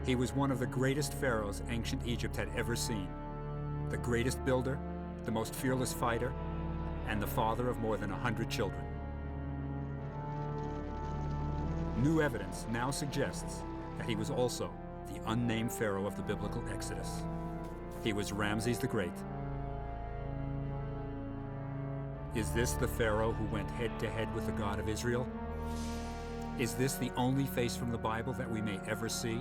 He was one of the greatest pharaohs ancient Egypt had ever seen. The greatest builder, the most fearless fighter, and the father of more than 100 children. New evidence now suggests that he was also the unnamed pharaoh of the biblical Exodus. He was Rameses the Great. Is this the pharaoh who went head-to-head with the God of Israel? Is this the only face from the Bible that we may ever see?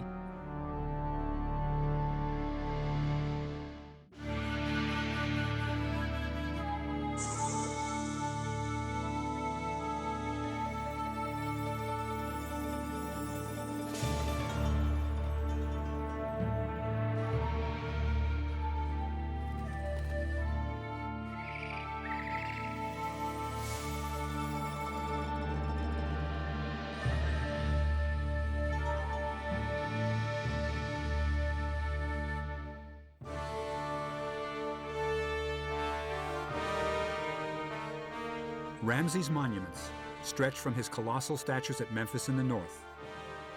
Ramses' monuments stretch from his colossal statues at Memphis in the north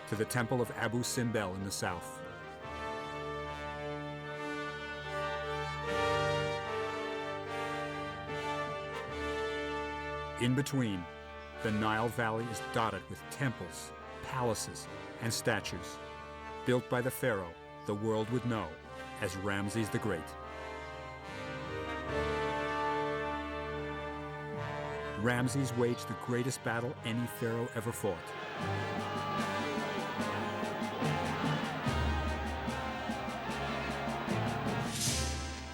to the temple of Abu Simbel in the south. In between, the Nile Valley is dotted with temples, palaces, and statues built by the pharaoh the world would know as Rameses the Great. Ramses waged the greatest battle any pharaoh ever fought.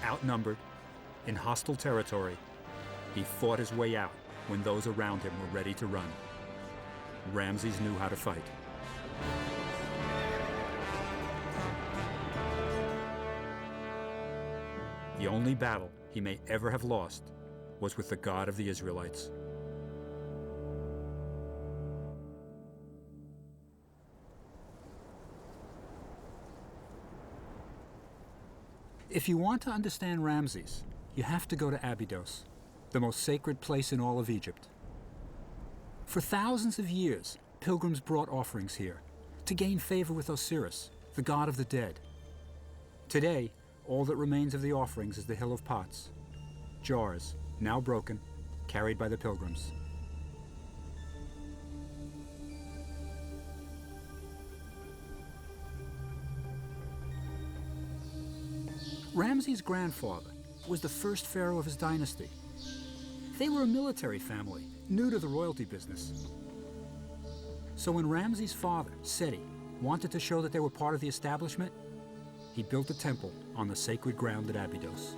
Outnumbered, in hostile territory, he fought his way out when those around him were ready to run. Ramses knew how to fight. The only battle he may ever have lost was with the God of the Israelites. If you want to understand Ramses, you have to go to Abydos, the most sacred place in all of Egypt. For thousands of years, pilgrims brought offerings here to gain favor with Osiris, the god of the dead. Today, all that remains of the offerings is the Hill of Pots, jars, now broken, carried by the pilgrims. Ramses' grandfather was the first pharaoh of his dynasty. They were a military family, new to the royalty business. So when Ramses' father, Seti, wanted to show that they were part of the establishment, he built a temple on the sacred ground at Abydos.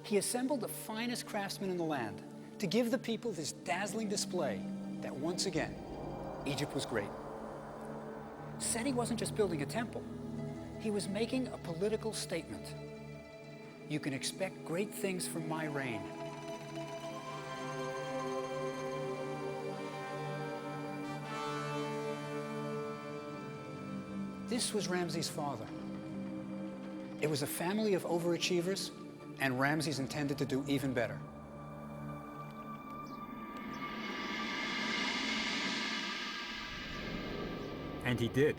He assembled the finest craftsmen in the land to give the people this dazzling display that once again, Egypt was great. Seti wasn't just building a temple. He was making a political statement. You can expect great things from my reign. This was Ramses' father. It was a family of overachievers, and Ramses intended to do even better. And he did.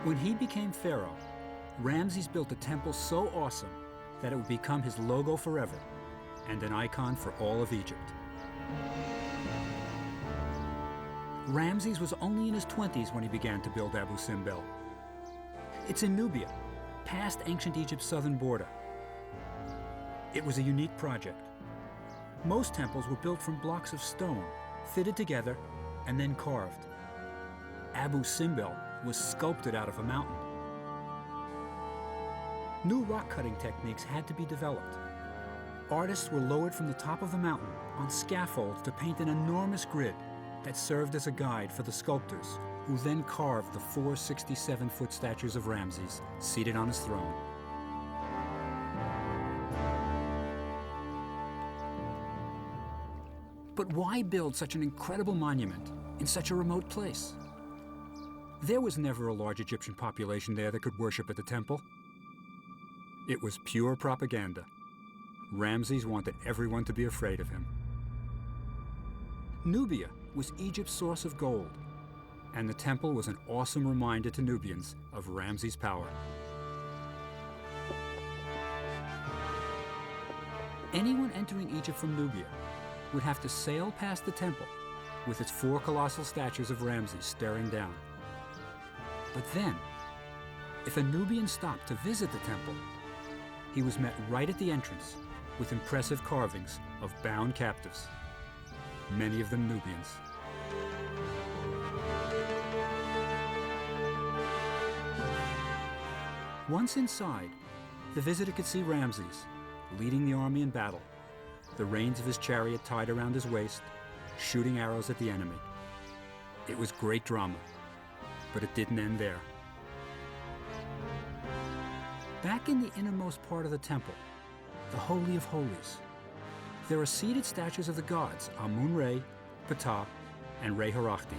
When he became pharaoh, Ramses built a temple so awesome that it would become his logo forever and an icon for all of Egypt. Ramses was only in his 20s when he began to build Abu Simbel. It's in Nubia, past ancient Egypt's southern border. It was a unique project. Most temples were built from blocks of stone, fitted together, and then carved. Abu Simbel was sculpted out of a mountain. New rock-cutting techniques had to be developed. Artists were lowered from the top of the mountain on scaffolds to paint an enormous grid that served as a guide for the sculptors, who then carved the 4 67-foot statues of Ramses seated on his throne. But why build such an incredible monument in such a remote place? There was never a large Egyptian population there that could worship at the temple. It was pure propaganda. Ramses wanted everyone to be afraid of him. Nubia was Egypt's source of gold, and the temple was an awesome reminder to Nubians of Ramses' power. Anyone entering Egypt from Nubia would have to sail past the temple with its 4 colossal statues of Ramses staring down. But then, if a Nubian stopped to visit the temple, he was met right at the entrance with impressive carvings of bound captives, many of them Nubians. Once inside, the visitor could see Ramses leading the army in battle, the reins of his chariot tied around his waist, shooting arrows at the enemy. It was great drama, but it didn't end there. Back in the innermost part of the temple, the Holy of Holies, there are seated statues of the gods Amun-Re, Ptah, and Re-Harachti.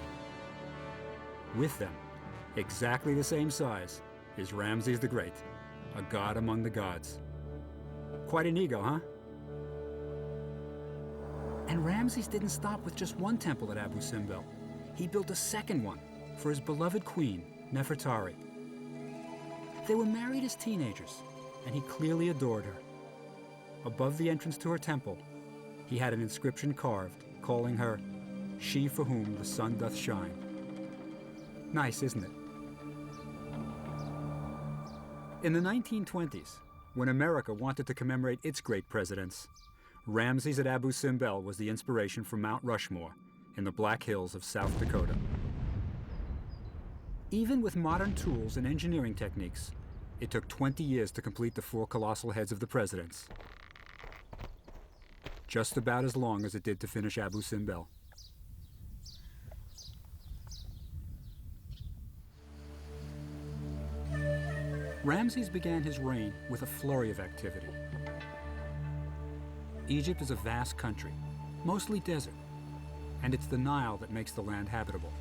With them, exactly the same size, is Rameses the Great, a god among the gods. Quite an ego, huh? And Ramses didn't stop with just one temple at Abu Simbel. He built a second one for his beloved queen, Nefertari. They were married as teenagers, and he clearly adored her. Above the entrance to her temple, he had an inscription carved, calling her, "She for whom the sun doth shine." Nice, isn't it? In the 1920s, when America wanted to commemorate its great presidents, Ramses at Abu Simbel was the inspiration for Mount Rushmore in the Black Hills of South Dakota. Even with modern tools and engineering techniques, it took 20 years to complete the 4 colossal heads of the presidents. Just about as long as it did to finish Abu Simbel. Ramses began his reign with a flurry of activity. Egypt is a vast country, mostly desert, and it's the Nile that makes the land habitable.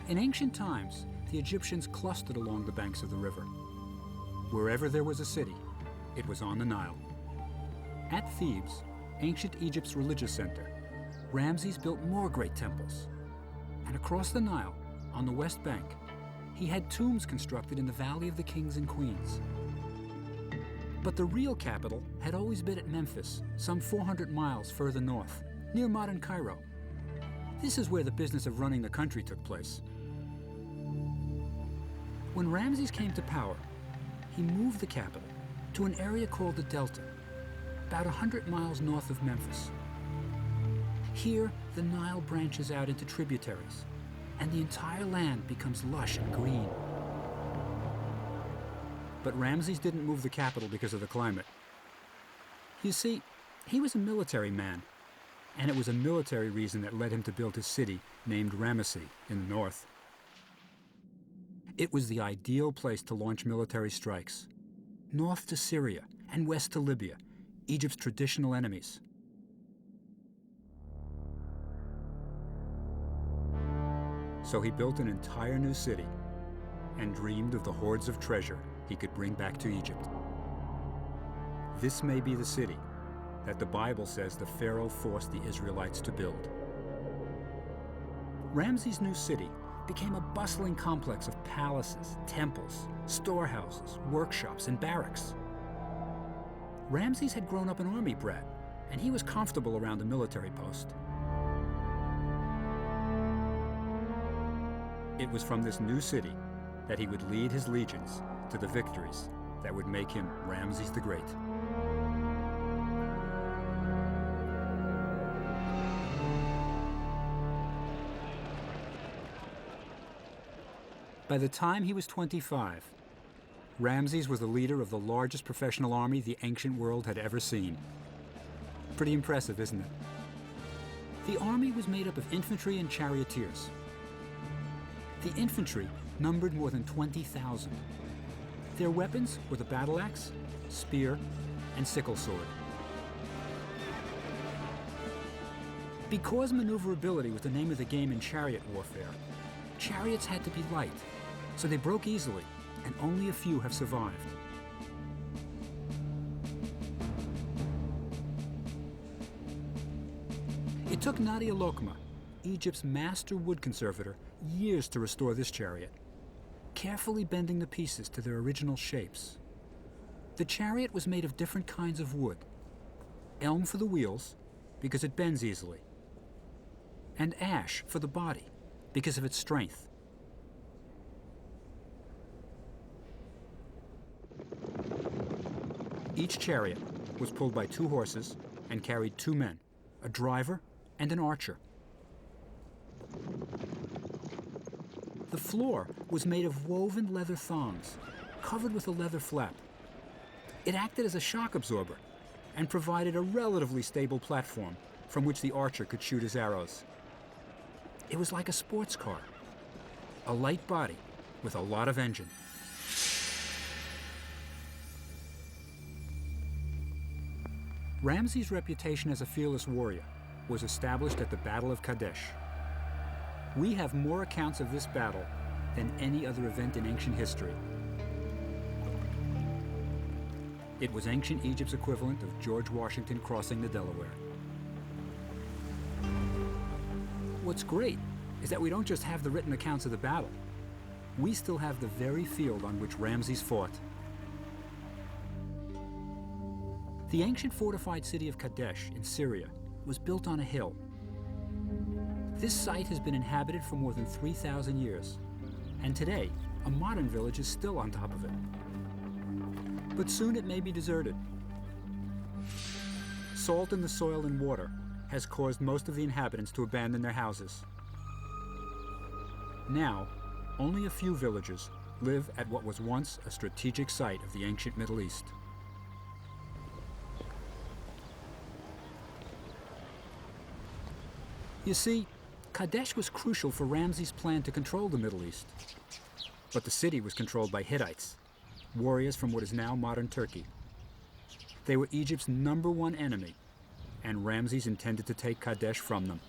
In ancient times, the Egyptians clustered along the banks of the river. Wherever there was a city, it was on the Nile. At Thebes, ancient Egypt's religious center, Ramses built more great temples. And across the Nile, on the west bank, he had tombs constructed in the Valley of the Kings and Queens. But the real capital had always been at Memphis, some 400 miles further north, near modern Cairo. This is where the business of running the country took place. When Ramses came to power, he moved the capital to an area called the Delta, about 100 miles north of Memphis. Here, the Nile branches out into tributaries, and the entire land becomes lush and green. But Ramses didn't move the capital because of the climate. You see, he was a military man, and it was a military reason that led him to build his city named Ramesses in the north. It was the ideal place to launch military strikes, north to Syria and west to Libya, Egypt's traditional enemies. So he built an entire new city and dreamed of the hordes of treasure he could bring back to Egypt. This may be the city that the Bible says the Pharaoh forced the Israelites to build. Ramses' new city became a bustling complex of palaces, temples, storehouses, workshops, and barracks. Ramses had grown up an army brat, and he was comfortable around a military post. It was from this new city that he would lead his legions to the victories that would make him Rameses the Great. By the time he was 25, Ramses was the leader of the largest professional army the ancient world had ever seen. Pretty impressive, isn't it? The army was made up of infantry and charioteers. The infantry numbered more than 20,000. Their weapons were the battle axe, spear, and sickle sword. Because maneuverability was the name of the game in chariot warfare, chariots had to be light, so they broke easily, and only a few have survived. It took Nadia Lokma, Egypt's master wood conservator, years to restore this chariot, carefully bending the pieces to their original shapes. The chariot was made of different kinds of wood. Elm for the wheels, because it bends easily, and ash for the body, because of its strength. Each chariot was pulled by 2 horses and carried 2 men, a driver and an archer. The floor was made of woven leather thongs, covered with a leather flap. It acted as a shock absorber and provided a relatively stable platform from which the archer could shoot his arrows. It was like a sports car, a light body with a lot of engine. Ramses' reputation as a fearless warrior was established at the Battle of Kadesh. We have more accounts of this battle than any other event in ancient history. It was ancient Egypt's equivalent of George Washington crossing the Delaware. What's great is that we don't just have the written accounts of the battle. We still have the very field on which Ramses fought. The ancient fortified city of Kadesh in Syria was built on a hill. This site has been inhabited for more than 3,000 years, and today, a modern village is still on top of it. But soon it may be deserted. Salt in the soil and water has caused most of the inhabitants to abandon their houses. Now, only a few villagers live at what was once a strategic site of the ancient Middle East. You see, Kadesh was crucial for Ramses' plan to control the Middle East. But the city was controlled by Hittites, warriors from what is now modern Turkey. They were Egypt's #1 enemy, and Ramses intended to take Kadesh from them.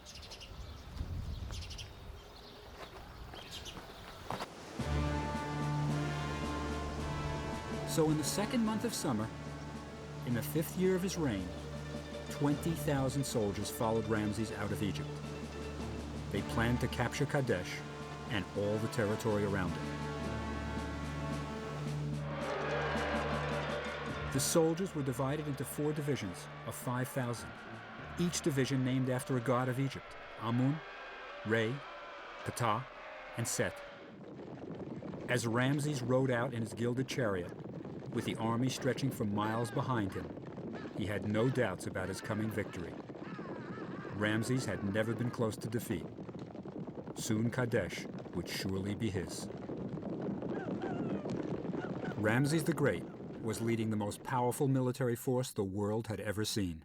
So in the 2nd month of summer, in the 5th year of his reign, 20,000 soldiers followed Ramses out of Egypt. They planned to capture Kadesh and all the territory around it. The soldiers were divided into 4 divisions of 5,000, each division named after a god of Egypt: Amun, Re, Ptah, and Set. As Ramses rode out in his gilded chariot, with the army stretching for miles behind him, he had no doubts about his coming victory. Ramses had never been close to defeat. Soon Kadesh would surely be his. Rameses the Great was leading the most powerful military force the world had ever seen.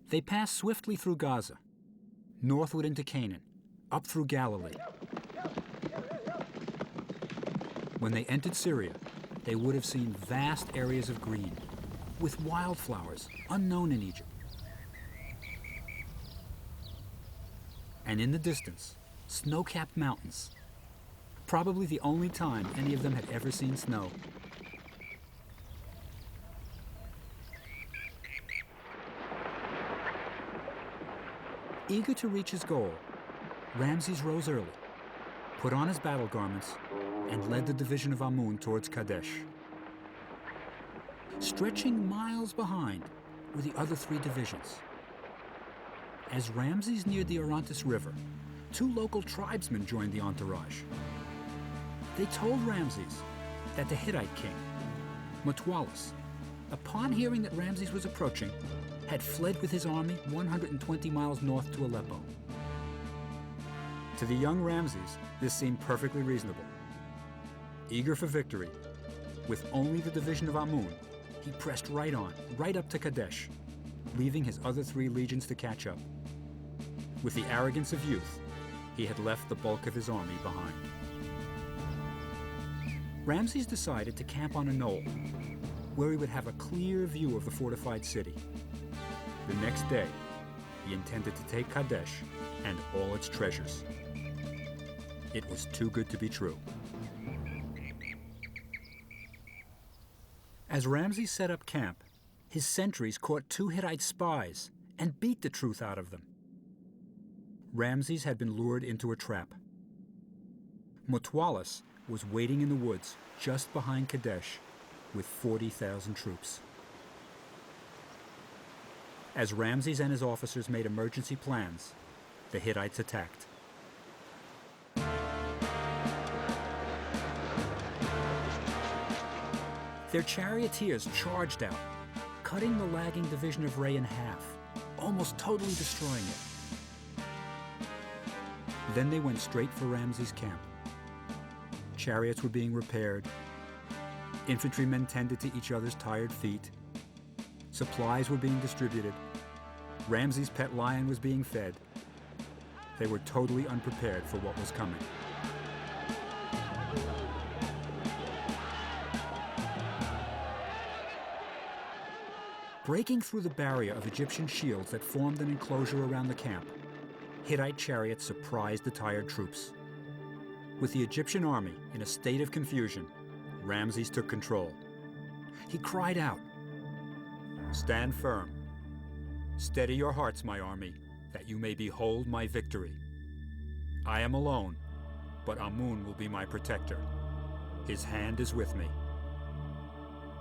They passed swiftly through Gaza, northward into Canaan, up through Galilee. When they entered Syria, they would have seen vast areas of green, with wildflowers unknown in Egypt. And in the distance, snow-capped mountains, probably the only time any of them had ever seen snow. Eager to reach his goal, Ramses rose early, put on his battle garments, and led the division of Amun towards Kadesh. Stretching miles behind were the other 3 divisions. As Ramses neared the Orontes River, 2 local tribesmen joined the entourage. They told Ramses that the Hittite king, Mutwalis, upon hearing that Ramses was approaching, had fled with his army 120 miles north to Aleppo. To the young Ramses, this seemed perfectly reasonable. Eager for victory, with only the division of Amun, he pressed right on, right up to Kadesh, leaving his other 3 legions to catch up. With the arrogance of youth, he had left the bulk of his army behind. Ramses decided to camp on a knoll, where he would have a clear view of the fortified city. The next day, he intended to take Kadesh and all its treasures. It was too good to be true. As Ramses set up camp, his sentries caught 2 Hittite spies and beat the truth out of them. Ramses had been lured into a trap. Mutwalis was waiting in the woods just behind Kadesh with 40,000 troops. As Ramses and his officers made emergency plans, the Hittites attacked. Their charioteers charged out, cutting the lagging division of Ray in half, almost totally destroying it. Then they went straight for Ramses' camp. Chariots were being repaired. Infantrymen tended to each other's tired feet. Supplies were being distributed. Ramses' pet lion was being fed. They were totally unprepared for what was coming. Breaking through the barrier of Egyptian shields that formed an enclosure around the camp, Hittite chariots surprised the tired troops. With the Egyptian army in a state of confusion, Ramses took control. He cried out, "Stand firm. Steady your hearts, my army, that you may behold my victory. I am alone, but Amun will be my protector. His hand is with me."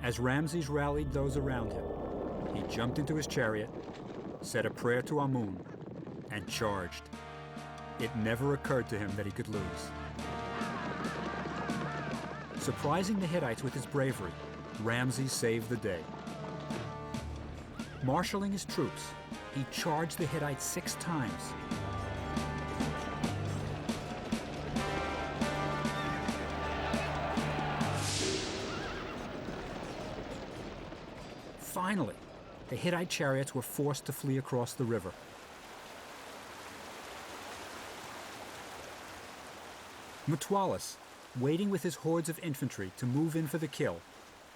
As Ramses rallied those around him, he jumped into his chariot, said a prayer to Amun, and charged. It never occurred to him that he could lose. Surprising the Hittites with his bravery, Ramses saved the day. Marshaling his troops, he charged the Hittites 6 times. Finally, the Hittite chariots were forced to flee across the river. Mutwalis, waiting with his hordes of infantry to move in for the kill,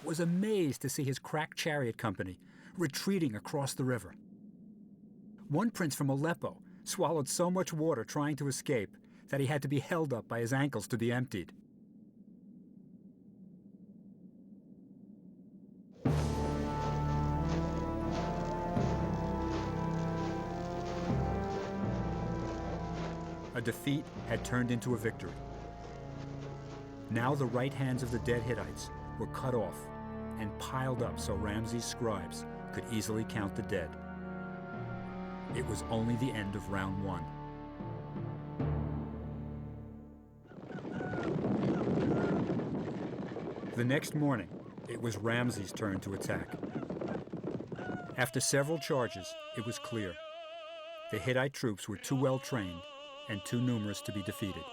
was amazed to see his crack chariot company retreating across the river. One prince from Aleppo swallowed so much water trying to escape that he had to be held up by his ankles to be emptied. A defeat had turned into a victory. Now the right hands of the dead Hittites were cut off and piled up so Ramses' scribes could easily count the dead. It was only the end of round 1. The next morning, it was Ramses' turn to attack. After several charges, it was clear. The Hittite troops were too well trained and too numerous to be defeated.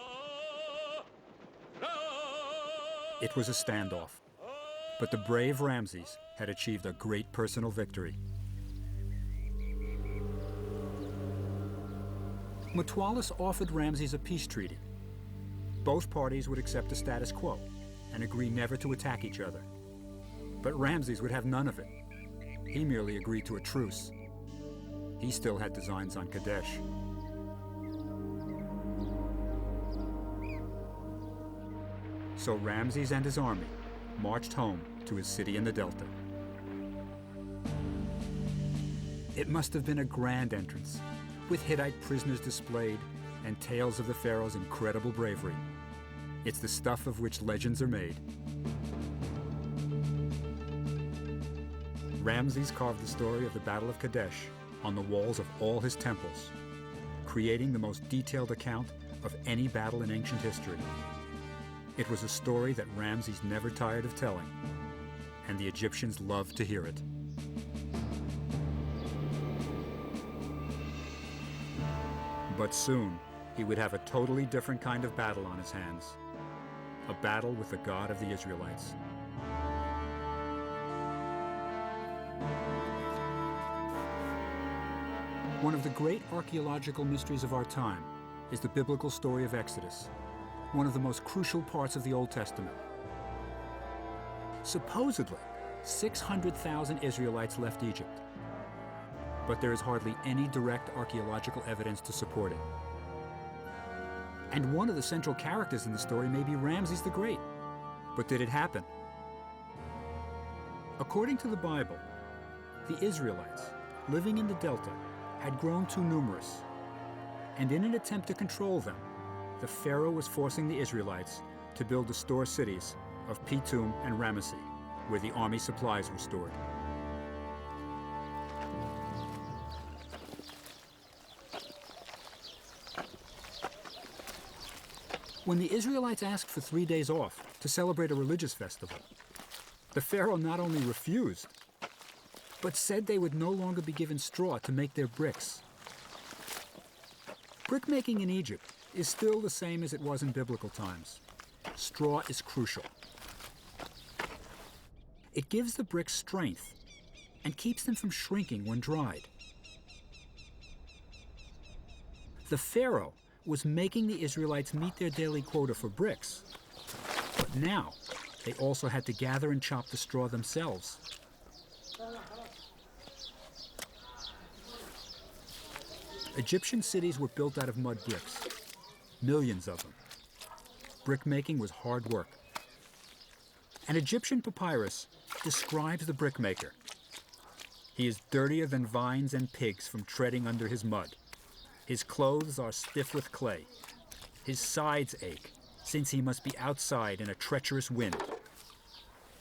It was a standoff, but the brave Ramses had achieved a great personal victory. Mutwalis offered Ramses a peace treaty. Both parties would accept the status quo and agree never to attack each other. But Ramses would have none of it. He merely agreed to a truce. He still had designs on Kadesh. So Ramses and his army marched home to his city in the Delta. It must have been a grand entrance, with Hittite prisoners displayed and tales of the pharaoh's incredible bravery. It's the stuff of which legends are made. Ramses carved the story of the Battle of Kadesh on the walls of all his temples, creating the most detailed account of any battle in ancient history. It was a story that Ramses never tired of telling, and the Egyptians loved to hear it. But soon, he would have a totally different kind of battle on his hands. A battle with the God of the Israelites. One of the great archaeological mysteries of our time is the biblical story of Exodus, one of the most crucial parts of the Old Testament. Supposedly, 600,000 Israelites left Egypt, but there is hardly any direct archaeological evidence to support it. And one of the central characters in the story may be Rameses the Great. But did it happen? According to the Bible, the Israelites, living in the Delta, had grown too numerous, and in an attempt to control them, the Pharaoh was forcing the Israelites to build the store cities of Pithom and Ramesses, where the army supplies were stored. When the Israelites asked for 3 days off to celebrate a religious festival, the Pharaoh not only refused, but said they would no longer be given straw to make their bricks. Brickmaking in Egypt is still the same as it was in biblical times. Straw is crucial. It gives the bricks strength and keeps them from shrinking when dried. The Pharaoh was making the Israelites meet their daily quota for bricks, but now they also had to gather and chop the straw themselves. Egyptian cities were built out of mud bricks, millions of them. Brickmaking was hard work. An Egyptian papyrus describes the brickmaker. He is dirtier than vines and pigs from treading under his mud. His clothes are stiff with clay. His sides ache, since he must be outside in a treacherous wind.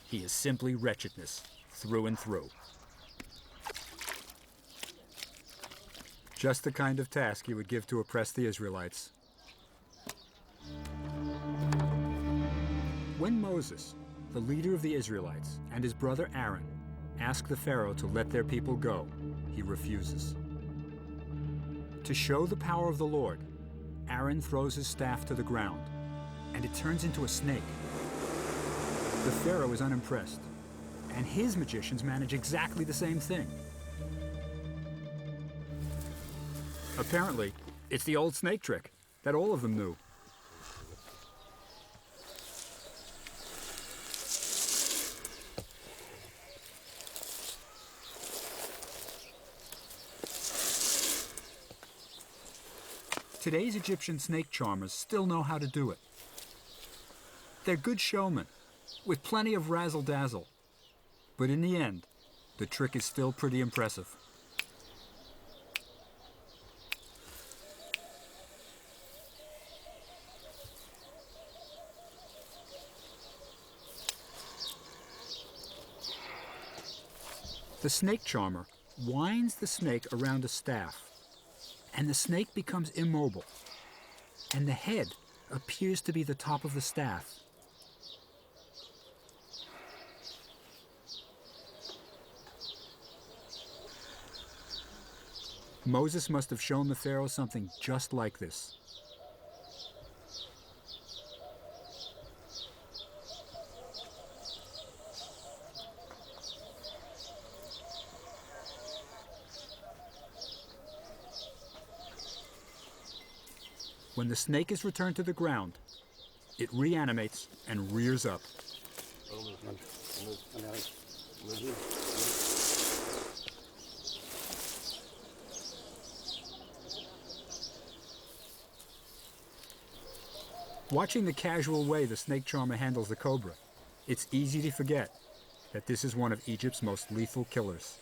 He is simply wretchedness, through and through. Just the kind of task he would give to oppress the Israelites. When Moses, the leader of the Israelites, and his brother Aaron ask the Pharaoh to let their people go, he refuses. To show the power of the Lord, Aaron throws his staff to the ground, and it turns into a snake. The Pharaoh is unimpressed, and his magicians manage exactly the same thing. Apparently, it's the old snake trick that all of them knew. Today's Egyptian snake charmers still know how to do it. They're good showmen, with plenty of razzle-dazzle. But in the end, the trick is still pretty impressive. The snake charmer winds the snake around a staff, and the snake becomes immobile, and the head appears to be the top of the staff. Moses must have shown the Pharaoh something just like this. When the snake is returned to the ground, it reanimates and rears up. Watching the casual way the snake charmer handles the cobra, it's easy to forget that this is one of Egypt's most lethal killers.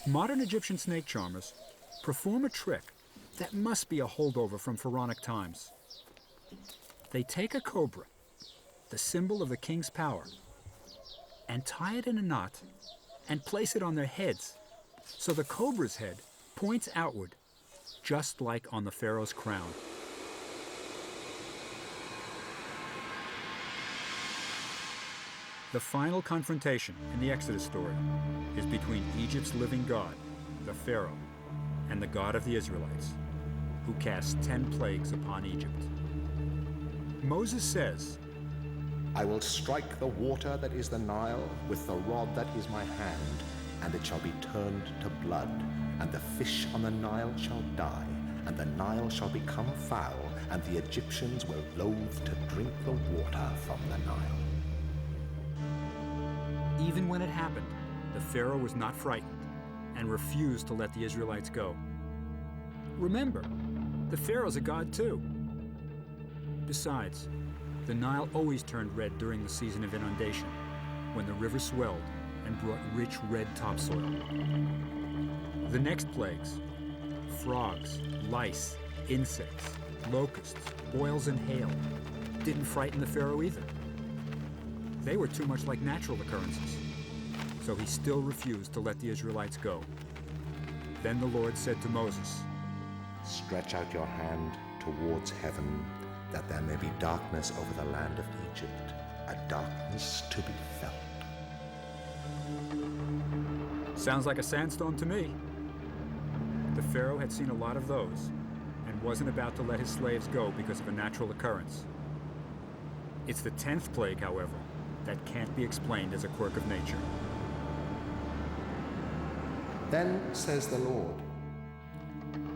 Modern Egyptian snake charmers perform a trick that must be a holdover from pharaonic times. They take a cobra, the symbol of the king's power, and tie it in a knot and place it on their heads, so the cobra's head points outward, just like on the pharaoh's crown. The final confrontation in the Exodus story is between Egypt's living God, the Pharaoh, and the God of the Israelites, who cast 10 plagues upon Egypt. Moses says, I will strike the water that is the Nile with the rod that is my hand, and it shall be turned to blood, and the fish on the Nile shall die, and the Nile shall become foul, and the Egyptians will loathe to drink the water from the Nile. Even when it happened, the Pharaoh was not frightened and refused to let the Israelites go. Remember, the Pharaoh's a god too. Besides, the Nile always turned red during the season of inundation, when the river swelled and brought rich red topsoil. The next plagues, frogs, lice, insects, locusts, boils, and hail, didn't frighten the Pharaoh either. They were too much like natural occurrences, so he still refused to let the Israelites go. Then the Lord said to Moses, Stretch out your hand towards heaven, that there may be darkness over the land of Egypt, a darkness to be felt. Sounds like a sandstorm to me. The Pharaoh had seen a lot of those and wasn't about to let his slaves go because of a natural occurrence. It's the 10th plague, however, that can't be explained as a quirk of nature. Then says the Lord,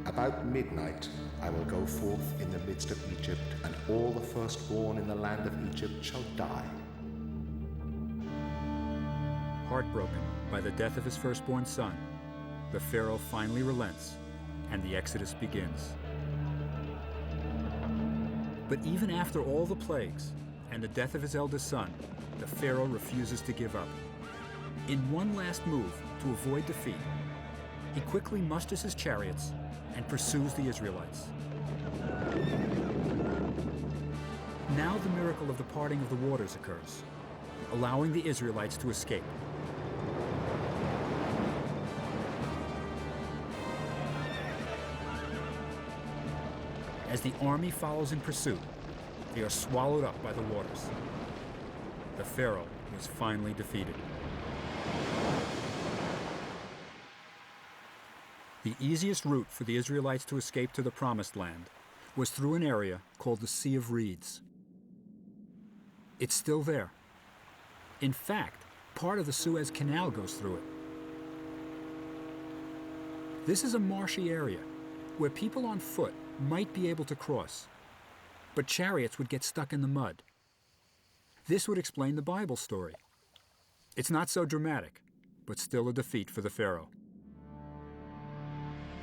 about midnight I will go forth in the midst of Egypt, and all the firstborn in the land of Egypt shall die. Heartbroken by the death of his firstborn son, the Pharaoh finally relents, and the Exodus begins. But even after all the plagues and the death of his eldest son, the Pharaoh refuses to give up. In one last move to avoid defeat, he quickly musters his chariots and pursues the Israelites. Now the miracle of the parting of the waters occurs, allowing the Israelites to escape. As the army follows in pursuit, they are swallowed up by the waters. The Pharaoh was finally defeated. The easiest route for the Israelites to escape to the Promised Land was through an area called the Sea of Reeds. It's still there. In fact, part of the Suez Canal goes through it. This is a marshy area where people on foot might be able to cross, but chariots would get stuck in the mud. This would explain the Bible story. It's not so dramatic, but still a defeat for the Pharaoh.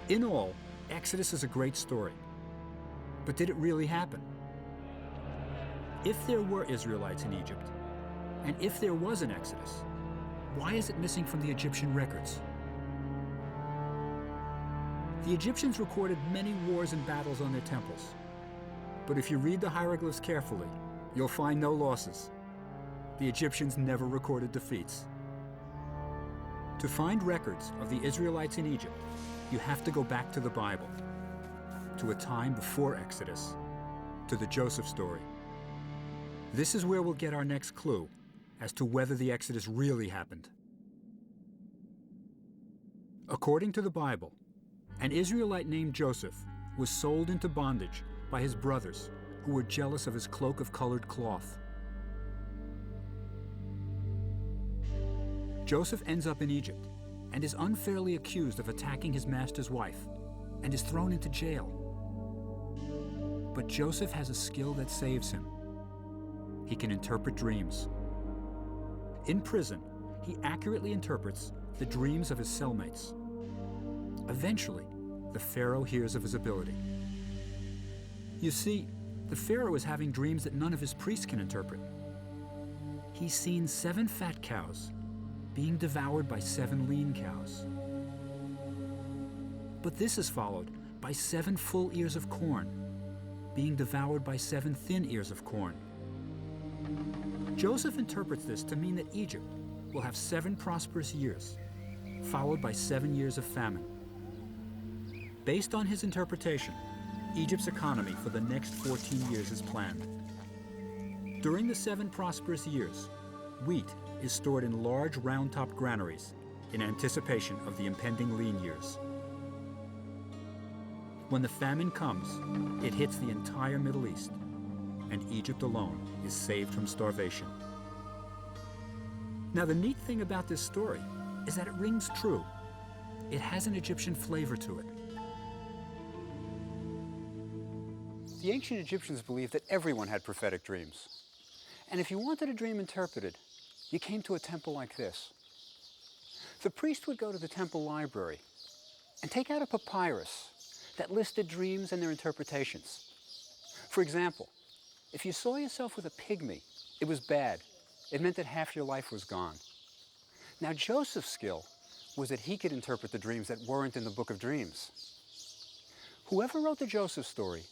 In all, Exodus is a great story. But did it really happen? If there were Israelites in Egypt, and if there was an Exodus, why is it missing from the Egyptian records? The Egyptians recorded many wars and battles on their temples. But if you read the hieroglyphs carefully, you'll find no losses. The Egyptians never recorded defeats. To find records of the Israelites in Egypt, you have to go back to the Bible, to a time before Exodus, to the Joseph story. This is where we'll get our next clue as to whether the Exodus really happened. According to the Bible, an Israelite named Joseph was sold into bondage by his brothers, who were jealous of his cloak of colored cloth. Joseph ends up in Egypt and is unfairly accused of attacking his master's wife and is thrown into jail. But Joseph has a skill that saves him. He can interpret dreams. In prison, he accurately interprets the dreams of his cellmates. Eventually, the Pharaoh hears of his ability. You see, the Pharaoh is having dreams that none of his priests can interpret. He's seen 7 fat cows being devoured by 7 lean cows. But this is followed by 7 full ears of corn being devoured by 7 thin ears of corn. Joseph interprets this to mean that Egypt will have 7 prosperous years, followed by 7 years of famine. Based on his interpretation, Egypt's economy for the next 14 years is planned. During the 7 prosperous years, wheat is stored in large round-topped granaries in anticipation of the impending lean years. When the famine comes, it hits the entire Middle East, and Egypt alone is saved from starvation. Now, the neat thing about this story is that it rings true. It has an Egyptian flavor to it. The ancient Egyptians believed that everyone had prophetic dreams. And if you wanted a dream interpreted, you came to a temple like this. The priest would go to the temple library and take out a papyrus that listed dreams and their interpretations. For example, if you saw yourself with a pygmy, it was bad. It meant that half your life was gone. Now Joseph's skill was that he could interpret the dreams that weren't in the book of dreams. Whoever wrote the Joseph story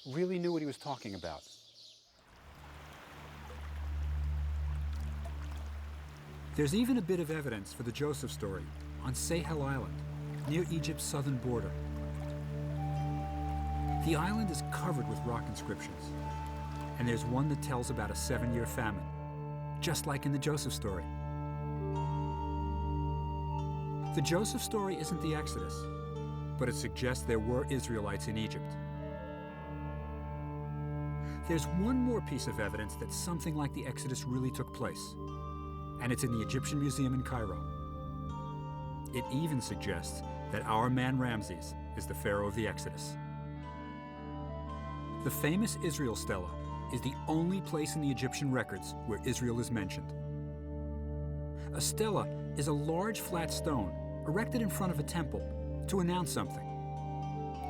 really knew what he was talking about. There's even a bit of evidence for the Joseph story on Sahel Island, near Egypt's southern border. The island is covered with rock inscriptions, and there's one that tells about a 7-year famine, just like in the Joseph story. The Joseph story isn't the Exodus, but it suggests there were Israelites in Egypt. There's one more piece of evidence that something like the Exodus really took place, and it's in the Egyptian Museum in Cairo. It even suggests that our man Ramses is the pharaoh of the Exodus. The famous Israel stela is the only place in the Egyptian records where Israel is mentioned. A stela is a large flat stone erected in front of a temple to announce something.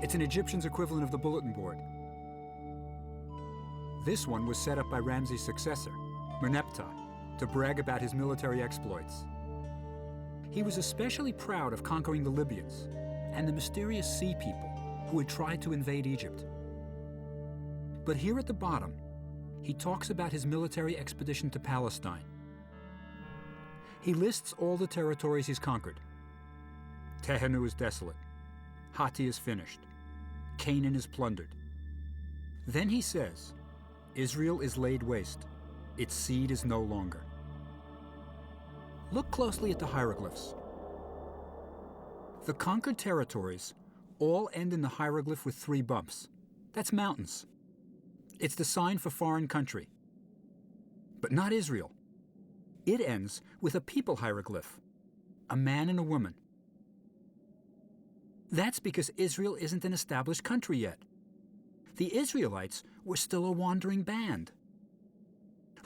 It's an Egyptian's equivalent of the bulletin board. This one was set up by Ramses' successor, Merneptah, to brag about his military exploits. He was especially proud of conquering the Libyans and the mysterious sea people who had tried to invade Egypt. But here at the bottom, he talks about his military expedition to Palestine. He lists all the territories he's conquered. Tehenu is desolate. Hatti is finished. Canaan is plundered. Then he says, Israel is laid waste. Its seed is no longer. Look closely at the hieroglyphs. The conquered territories all end in the hieroglyph with 3 bumps. That's mountains. It's the sign for foreign country. But not Israel. It ends with a people hieroglyph, a man and a woman. That's because Israel isn't an established country yet. The Israelites were still a wandering band.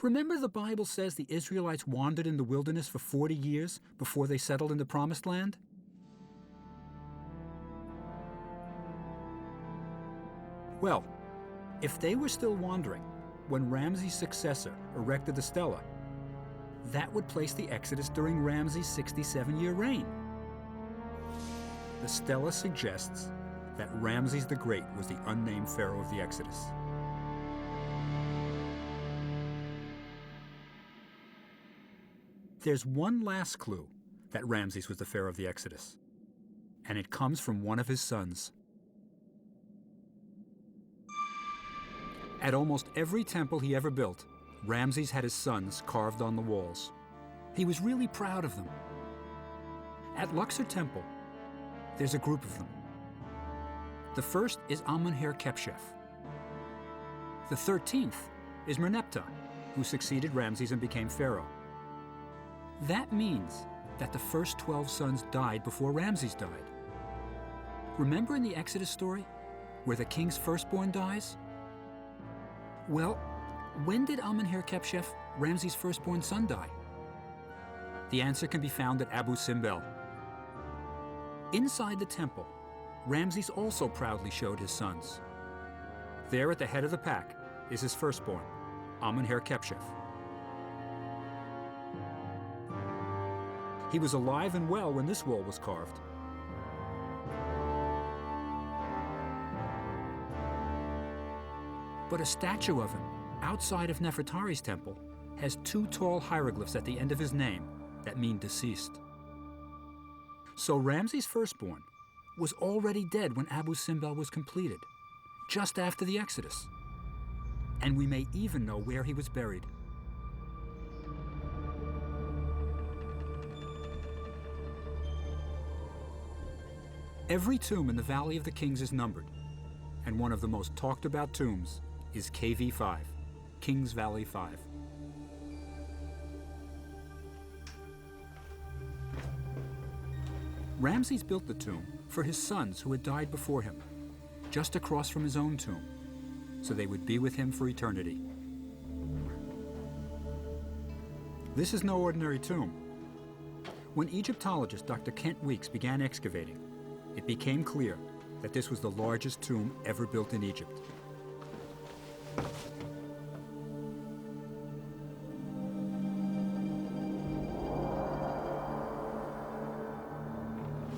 Remember the Bible says the Israelites wandered in the wilderness for 40 years before they settled in the Promised Land? Well, if they were still wandering when Ramses' successor erected the stela, that would place the Exodus during Ramses' 67-year reign. The stela suggests that Rameses the Great was the unnamed pharaoh of the Exodus. There's one last clue that Ramses was the pharaoh of the Exodus, and it comes from one of his sons. At almost every temple he ever built, Ramses had his sons carved on the walls. He was really proud of them. At Luxor Temple, there's a group of them. The first is Amenhotep. The 13th is Merneptah, who succeeded Ramses and became pharaoh. That means that the first 12 sons died before Ramses died. Remember in the Exodus story, where the king's firstborn dies? Well, when did Amenhotep, Ramses' firstborn son, die? The answer can be found at Abu Simbel. Inside the temple, Ramses also proudly showed his sons. There at the head of the pack is his firstborn, Amenhotep. He was alive and well when this wall was carved. But a statue of him outside of Nefertari's temple has 2 tall hieroglyphs at the end of his name that mean deceased. So Ramses' firstborn was already dead when Abu Simbel was completed, just after the Exodus. And we may even know where he was buried. Every tomb in the Valley of the Kings is numbered, and one of the most talked about tombs is KV5, Kings Valley 5. Ramses built the tomb for his sons who had died before him, just across from his own tomb, so they would be with him for eternity. This is no ordinary tomb. When Egyptologist Dr. Kent Weeks began excavating, it became clear that this was the largest tomb ever built in Egypt.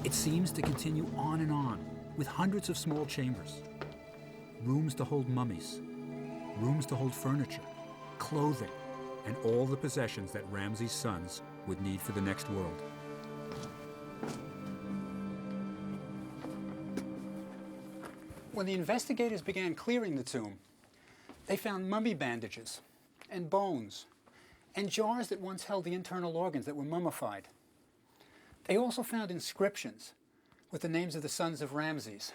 It seems to continue on and on, with hundreds of small chambers. Rooms to hold mummies, rooms to hold furniture, clothing, and all the possessions that Ramses' sons would need for the next world. When the investigators began clearing the tomb, they found mummy bandages and bones and jars that once held the internal organs that were mummified. They also found inscriptions with the names of the sons of Ramses.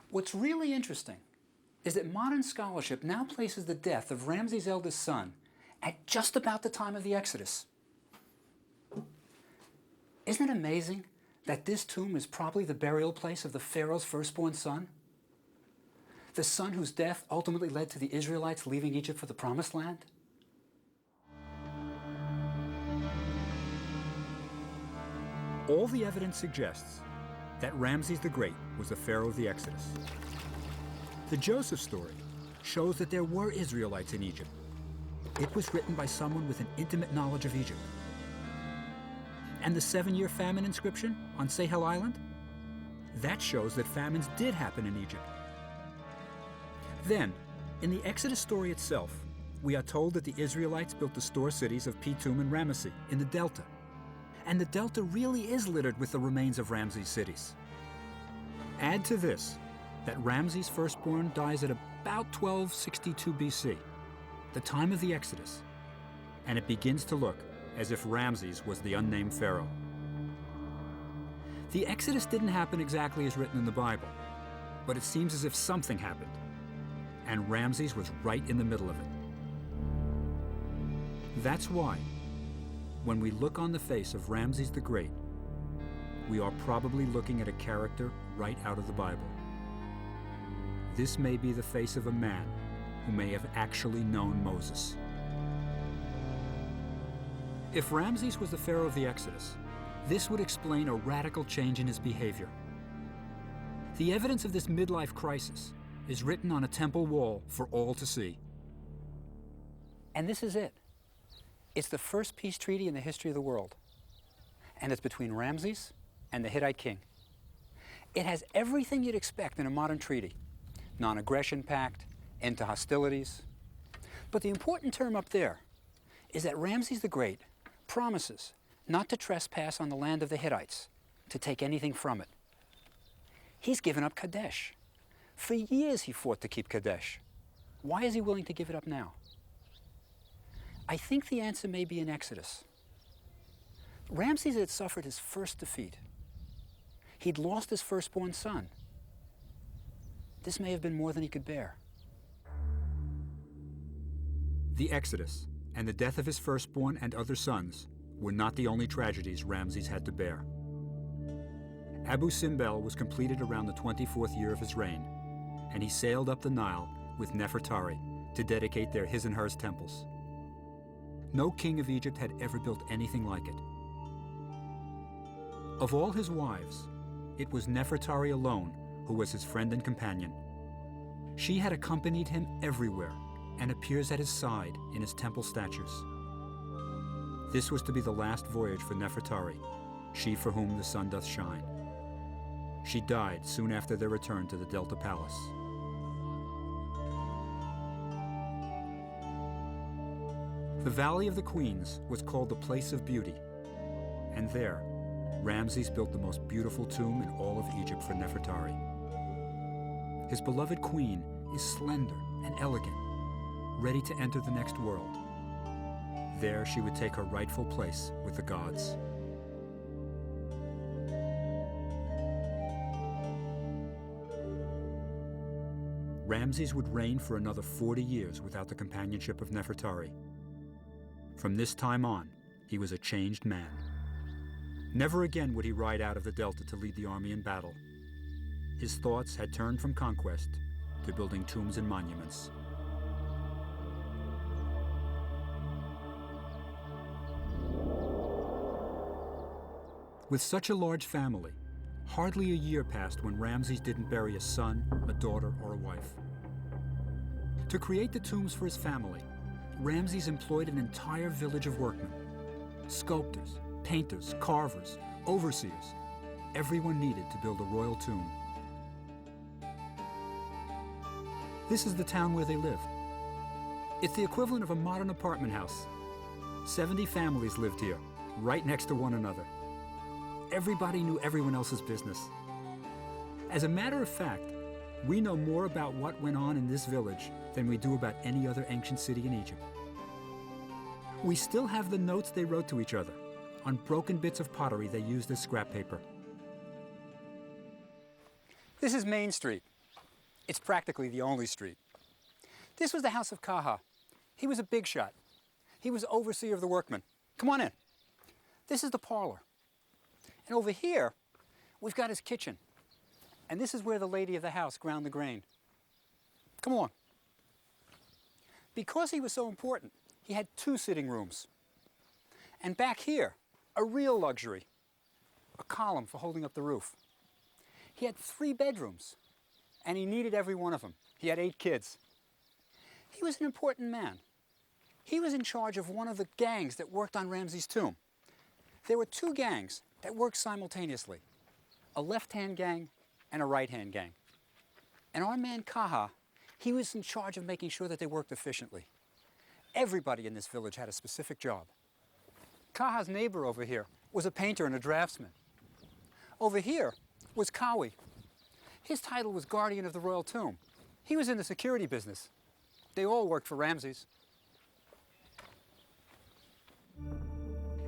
What's really interesting is that modern scholarship now places the death of Ramses' eldest son at just about the time of the Exodus. Isn't it amazing that this tomb is probably the burial place of the Pharaoh's firstborn son? The son whose death ultimately led to the Israelites leaving Egypt for the Promised Land? All the evidence suggests that Rameses the Great was the Pharaoh of the Exodus. The Joseph story shows that there were Israelites in Egypt. It was written by someone with an intimate knowledge of Egypt. And the 7-year famine inscription on Sahel Island? That shows that famines did happen in Egypt. Then, in the Exodus story itself, we are told that the Israelites built the store cities of Pitum and Ramesses in the Delta. And the Delta really is littered with the remains of Ramses' cities. Add to this that Ramses' firstborn dies at about 1262 BC, the time of the Exodus, and it begins to look as if Ramses was the unnamed pharaoh. The Exodus didn't happen exactly as written in the Bible, but it seems as if something happened, and Ramses was right in the middle of it. That's why, when we look on the face of Rameses the Great, we are probably looking at a character right out of the Bible. This may be the face of a man who may have actually known Moses. If Ramses was the pharaoh of the Exodus, this would explain a radical change in his behavior. The evidence of this midlife crisis is written on a temple wall for all to see. And this is it. It's the first peace treaty in the history of the world. And it's between Ramses and the Hittite king. It has everything you'd expect in a modern treaty. Non-aggression pact, end to hostilities. But the important term up there is that Rameses the Great promises not to trespass on the land of the Hittites, to take anything from it. He's given up Kadesh. For years he fought to keep Kadesh. Why is he willing to give it up now? I think the answer may be in Exodus. Ramses had suffered his first defeat. He'd lost his firstborn son. This may have been more than he could bear. The Exodus and the death of his firstborn and other sons were not the only tragedies Ramses had to bear. Abu Simbel was completed around the 24th year of his reign, and he sailed up the Nile with Nefertari to dedicate their his and hers temples. No king of Egypt had ever built anything like it. Of all his wives, it was Nefertari alone who was his friend and companion. She had accompanied him everywhere and appears at his side in his temple statues. This was to be the last voyage for Nefertari, she for whom the sun doth shine. She died soon after their return to the Delta Palace. The Valley of the Queens was called the Place of Beauty, and there, Ramses built the most beautiful tomb in all of Egypt for Nefertari. His beloved queen is slender and elegant, ready to enter the next world. There she would take her rightful place with the gods. Ramses would reign for another 40 years without the companionship of Nefertari. From this time on, he was a changed man. Never again would he ride out of the Delta to lead the army in battle. His thoughts had turned from conquest to building tombs and monuments. With such a large family, hardly a year passed when Ramses didn't bury a son, a daughter, or a wife. To create the tombs for his family, Ramses employed an entire village of workmen. Sculptors, painters, carvers, overseers, everyone needed to build a royal tomb. This is the town where they lived. It's the equivalent of a modern apartment house. 70 families lived here, right next to one another. Everybody knew everyone else's business. As a matter of fact, we know more about what went on in this village than we do about any other ancient city in Egypt. We still have the notes they wrote to each other on broken bits of pottery they used as scrap paper. This is Main Street. It's practically the only street. This was the house of Kaha. He was a big shot. He was overseer of the workmen. Come on in. This is the parlor. And over here, we've got his kitchen. And this is where the lady of the house ground the grain. Come on. Because he was so important, he had 2 sitting rooms. And back here, a real luxury, a column for holding up the roof. He had 3 bedrooms, and he needed every one of them. He had 8 kids. He was an important man. He was in charge of one of the gangs that worked on Ramses' tomb. There were 2 gangs that worked simultaneously, a left-hand gang and a right-hand gang. And our man Kaha, he was in charge of making sure that they worked efficiently. Everybody in this village had a specific job. Kaha's neighbor over here was a painter and a draftsman. Over here was Kawi. His title was Guardian of the Royal Tomb. He was in the security business. They all worked for Ramses.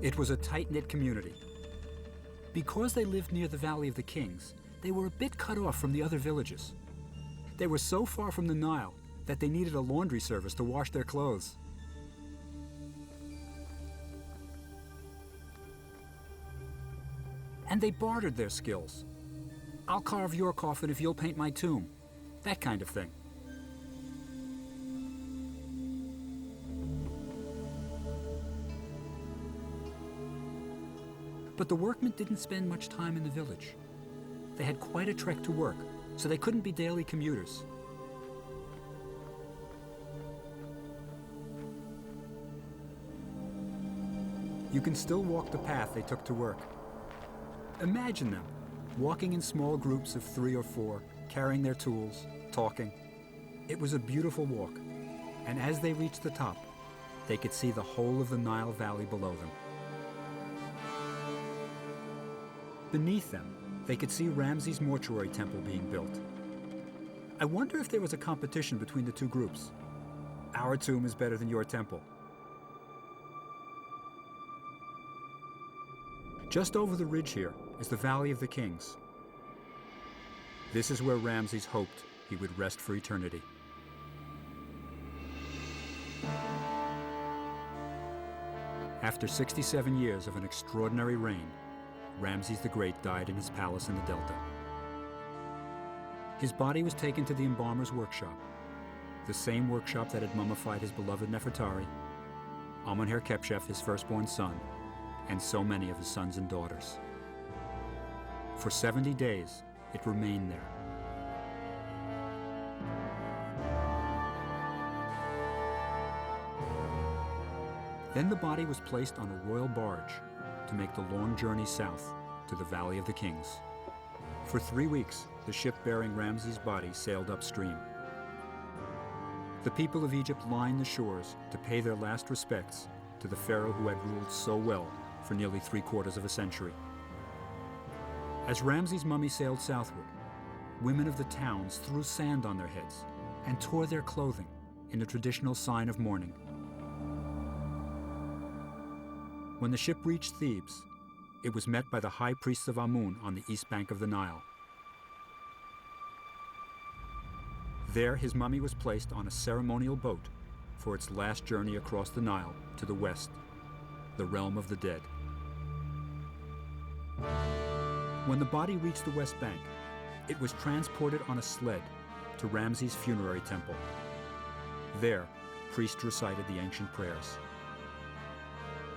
It was a tight-knit community. Because they lived near the Valley of the Kings, they were a bit cut off from the other villages. They were so far from the Nile that they needed a laundry service to wash their clothes. And they bartered their skills. I'll carve your coffin if you'll paint my tomb. That kind of thing. But the workmen didn't spend much time in the village. They had quite a trek to work, so they couldn't be daily commuters. You can still walk the path they took to work. Imagine them, walking in small groups of 3 or 4, carrying their tools, talking. It was a beautiful walk, and as they reached the top, they could see the whole of the Nile Valley below them. Beneath them, they could see Ramses' mortuary temple being built. I wonder if there was a competition between the 2 groups. Our tomb is better than your temple. Just over the ridge here is the Valley of the Kings. This is where Ramses hoped he would rest for eternity. After 67 years of an extraordinary reign, Rameses the Great died in his palace in the Delta. His body was taken to the embalmer's workshop, the same workshop that had mummified his beloved Nefertari, Amenhotep, his firstborn son, and so many of his sons and daughters. For 70 days, it remained there. Then the body was placed on a royal barge to make the long journey south to the Valley of the Kings. For 3 weeks, the ship bearing Ramses' body sailed upstream. The people of Egypt lined the shores to pay their last respects to the pharaoh who had ruled so well for nearly 3/4 of a century. As Ramses' mummy sailed southward, women of the towns threw sand on their heads and tore their clothing in a traditional sign of mourning. When the ship reached Thebes, it was met by the high priests of Amun on the east bank of the Nile. There, his mummy was placed on a ceremonial boat for its last journey across the Nile to the west, the realm of the dead. When the body reached the West Bank, it was transported on a sled to Ramses' funerary temple. There, priests recited the ancient prayers.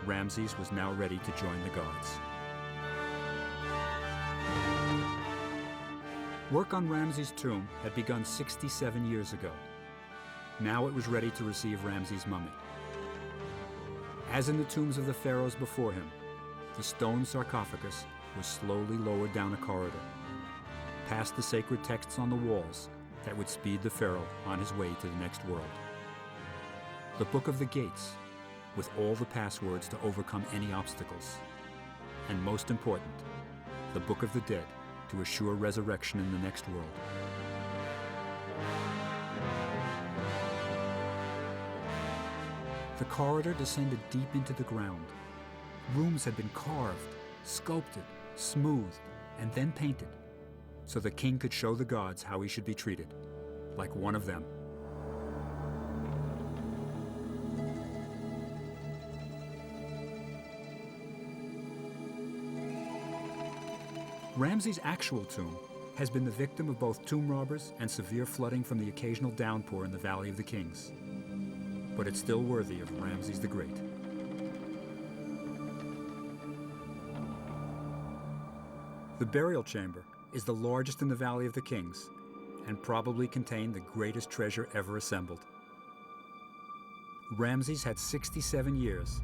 Ramses was now ready to join the gods. Work on Ramses' tomb had begun 67 years ago. Now it was ready to receive Ramses' mummy. As in the tombs of the pharaohs before him, the stone sarcophagus was slowly lowered down a corridor, past the sacred texts on the walls that would speed the pharaoh on his way to the next world. The Book of the Gates, with all the passwords to overcome any obstacles. And most important, the Book of the Dead, to assure resurrection in the next world. The corridor descended deep into the ground. Rooms had been carved, sculpted, smoothed, and then painted, so the king could show the gods how he should be treated, like one of them. Ramses' actual tomb has been the victim of both tomb robbers and severe flooding from the occasional downpour in the Valley of the Kings. But it's still worthy of Rameses the Great. The burial chamber is the largest in the Valley of the Kings and probably contained the greatest treasure ever assembled. Ramses had 67 years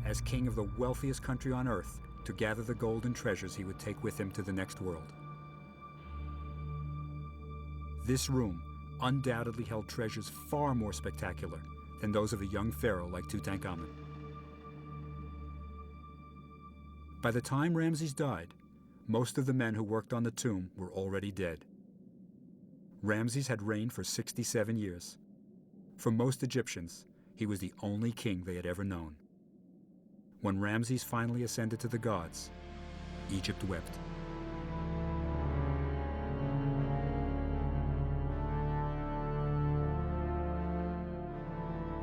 as king of the wealthiest country on earth to gather the gold and treasures he would take with him to the next world. This room undoubtedly held treasures far more spectacular than those of a young pharaoh like Tutankhamun. By the time Ramses died, most of the men who worked on the tomb were already dead. Ramses had reigned for 67 years. For most Egyptians, he was the only king they had ever known. When Ramses finally ascended to the gods, Egypt wept.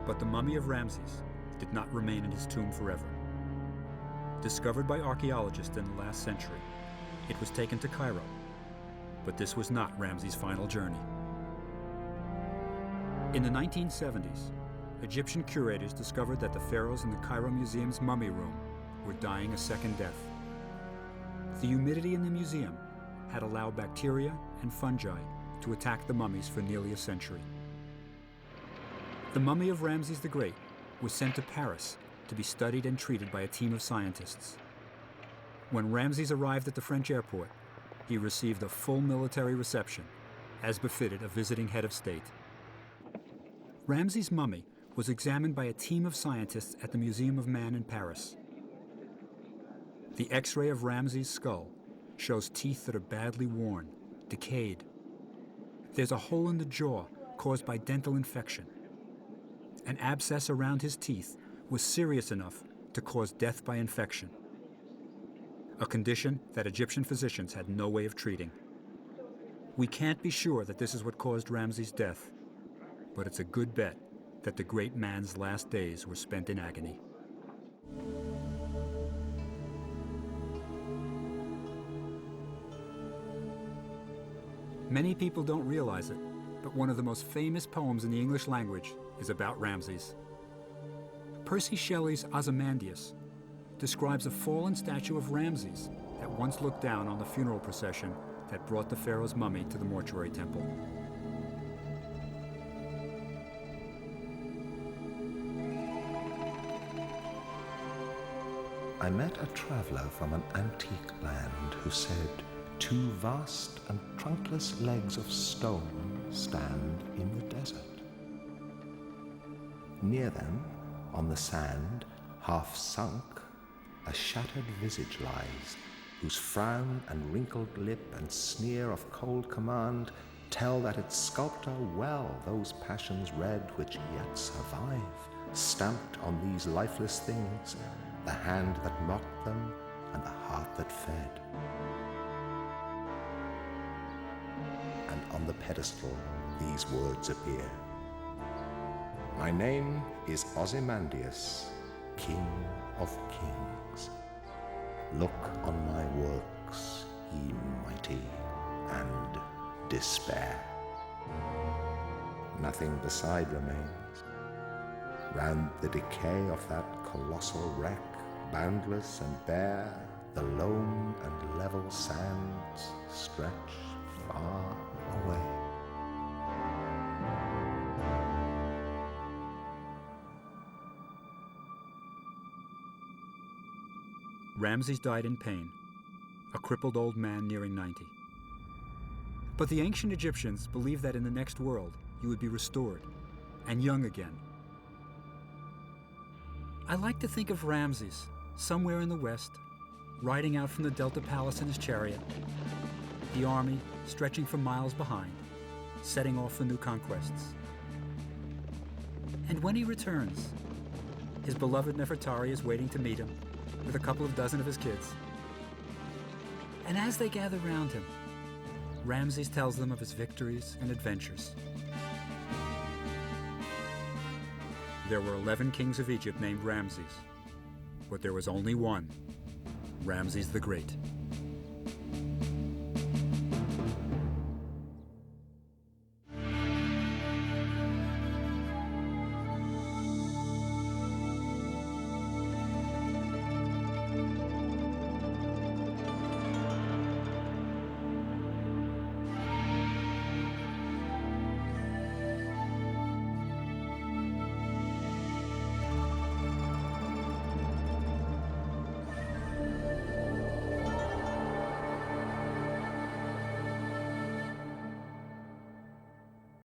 But the mummy of Ramses did not remain in his tomb forever. Discovered by archaeologists in the last century, it was taken to Cairo. But this was not Ramses' final journey. In the 1970s, Egyptian curators discovered that the pharaohs in the Cairo Museum's mummy room were dying a second death. The humidity in the museum had allowed bacteria and fungi to attack the mummies for nearly a century. The mummy of Rameses the Great was sent to Paris to be studied and treated by a team of scientists. When Ramses arrived at the French airport, he received a full military reception, as befitted a visiting head of state. Ramses' mummy was examined by a team of scientists at the Museum of Man in Paris. The X-ray of Ramses' skull shows teeth that are badly worn, decayed. There's a hole in the jaw caused by dental infection. An abscess around his teeth was serious enough to cause death by infection, a condition that Egyptian physicians had no way of treating. We can't be sure that this is what caused Ramses' death, but it's a good bet that the great man's last days were spent in agony. Many people don't realize it, but one of the most famous poems in the English language is about Ramses. Percy Shelley's Ozymandias describes a fallen statue of Ramses that once looked down on the funeral procession that brought the pharaoh's mummy to the mortuary temple. I met a traveller from an antique land who said, 2 vast and trunkless legs of stone stand in the desert. Near them, on the sand, half sunk, a shattered visage lies, whose frown and wrinkled lip and sneer of cold command tell that its sculptor well those passions read which yet survive, stamped on these lifeless things, the hand that mocked them and the heart that fed. And on the pedestal, these words appear. My name is Ozymandias, King of Kings. Look on my works, ye mighty, and despair. Nothing beside remains. Round the decay of that colossal wreck, boundless and bare, the lone and level sands stretch far away. Ramses died in pain, a crippled old man nearing 90. But the ancient Egyptians believed that in the next world you would be restored and young again. I like to think of Ramses somewhere in the west, riding out from the Delta Palace in his chariot, the army stretching for miles behind, setting off for new conquests. And when he returns, his beloved Nefertari is waiting to meet him with a couple of dozen of his kids. And as they gather round him, Ramses tells them of his victories and adventures. There were 11 kings of Egypt named Ramses, but there was only one, Rameses the Great.